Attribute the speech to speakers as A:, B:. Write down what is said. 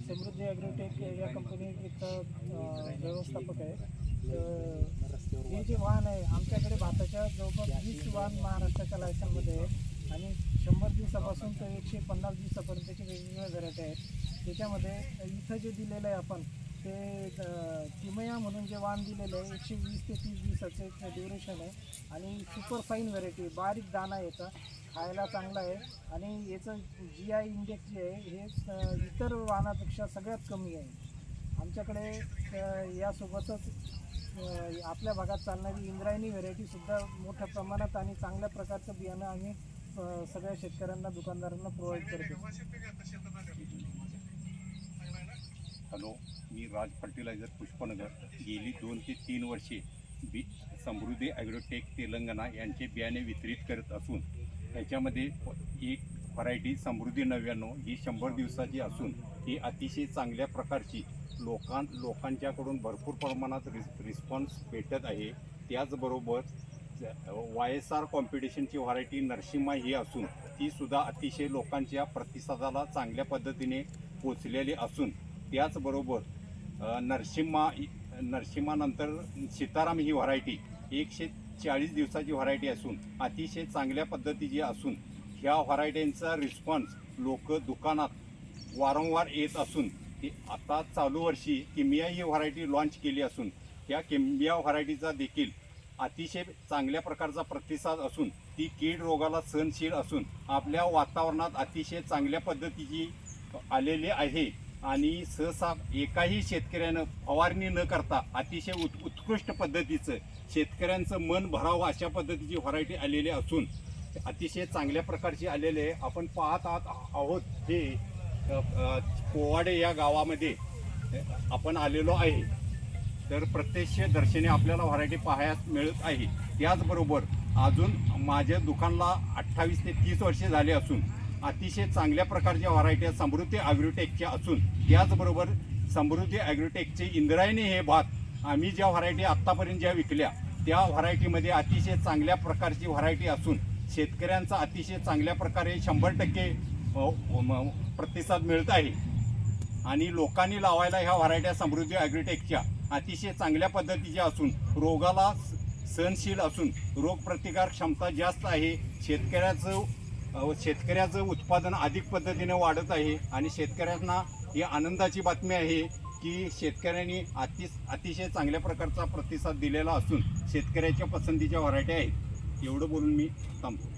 A: समृद्धी agrotech या कंपनीचा व्यवस्थापक आहे. तर हे जे वाहन आहे आमच्याकडे भाताच्या जवळपास 20 वाहन महाराष्ट्राच्या लायसनमध्ये आहे आणि 100 दिवसापासून तर 150 दिवसापर्यंतचे वेगवेगळ्या व्हरायटी आहेत. त्याच्यामध्ये इथं जे दिलेलं आहे आपण ते तिमया म्हणून जे वाहन दिलेलं आहे 120 ते 30 दिवसाचं एक ड्युरेशन आहे आणि सुपर फाईन व्हरायटी, बारीक दाणा याचा, खायला चांगला आहे आणि याचं GI इंडेक्स जे आहे हे इतर वाहनापेक्षा सगळ्यात कमी आहे. आमच्याकडे यासोबतच आपल्या भागात चालणारी इंद्रायणी व्हरायटीसुद्धा मोठ्या प्रमाणात आणि चांगल्या प्रकारचं बियाणं आम्ही सगळ्या शेतकऱ्यांना, दुकानदारांना प्रोव्हाइड करतो.
B: हॅलो, मी राज फर्टिलायझर पुष्पनगर गेली 2 ते 3 वर्षे समृद्धी ॲग्रोटेक तेलंगणा यांचे बियाणे वितरित करत असून ह्याच्यामध्ये एक व्हरायटी समृद्धी 99 ही 100 दिवसाची असून ही अतिशय चांगल्या प्रकारची लोकांच्याकडून भरपूर प्रमाणात रिस्पॉन्स भेटत आहे. त्याचबरोबर YSR कॉम्पिटिशनची व्हरायटी नरसिम्हा ही असून तीसुद्धा अतिशय लोकांच्या प्रतिसादाला चांगल्या पद्धतीने पोचलेली असून त्याचबरोबर नरसिम्हानंतर सीताराम ही व्हरायटी 140 दिवसाची व्हरायटी असून अतिशय चांगल्या पद्धतीची असून ह्या व्हरायटींचा रिस्पॉन्स लोक दुकानात वारंवार येत असून ती आता चालू वर्षी किमिया ही व्हरायटी लॉन्च केली असून ह्या किमिया व्हरायटीचा देखील अतिशय चांगल्या प्रकारचा प्रतिसाद असून ती कीड रोगाला सहनशील असून आपल्या वातावरणात अतिशय चांगल्या पद्धतीची आलेली आहे आणि सहसा एकाही शेतकऱ्यानं फवारणी न करता अतिशय उत्कृष्ट पद्धतीचं शेतकऱ्यांचं मन भरावं अशा पद्धतीची व्हरायटी आलेली असून अतिशय चांगल्या प्रकारची आलेले आहे. आपण पाहत आहोत हे पोवाडे या गावामध्ये आपण आलेलो आहे. तर प्रत्यक्ष दर्शनी आपल्याला व्हरायटी पाहायला मिळत आहे. त्याचबरोबर अजून माझ्या दुकानाला 28 ते 30 वर्षे झाले असून अतिशय चांगल्या प्रकारच्या व्हरायटी समृद्धी ॲग्रोटेकच्या असून त्याचबरोबर समृद्धी ॲग्रोटेकचे इंद्रायणी हे भात आम्ही ज्या व्हरायटी आत्तापर्यंत ज्या विकल्या त्या व्हरायटीमध्ये अतिशय चांगल्या प्रकारची व्हरायटी असून शेतकऱ्यांचा अतिशय चांगल्या प्रकारे 100% प्रतिसाद मिळत आहे आणि लोकांनी लावायला ह्या व्हरायट्या समृद्धी ॲग्रोटेकच्या अतिशय चांगल्या पद्धतीच्या असून रोगाला सहनशील असून रोगप्रतिकार क्षमता जास्त आहे. शेतकऱ्याचं उत्पादन अधिक पद्धतीने वाढत आहे आणि शेतकऱ्यांना ही आनंदाची बातमी आहे की शेतकऱ्यांनी अतिशय चांगल्या प्रकारचा प्रतिसाद दिलेला असून शेतकऱ्याच्या पसंतीच्या व्हरायटी आहेत. एवढं बोलून मी थांबतो.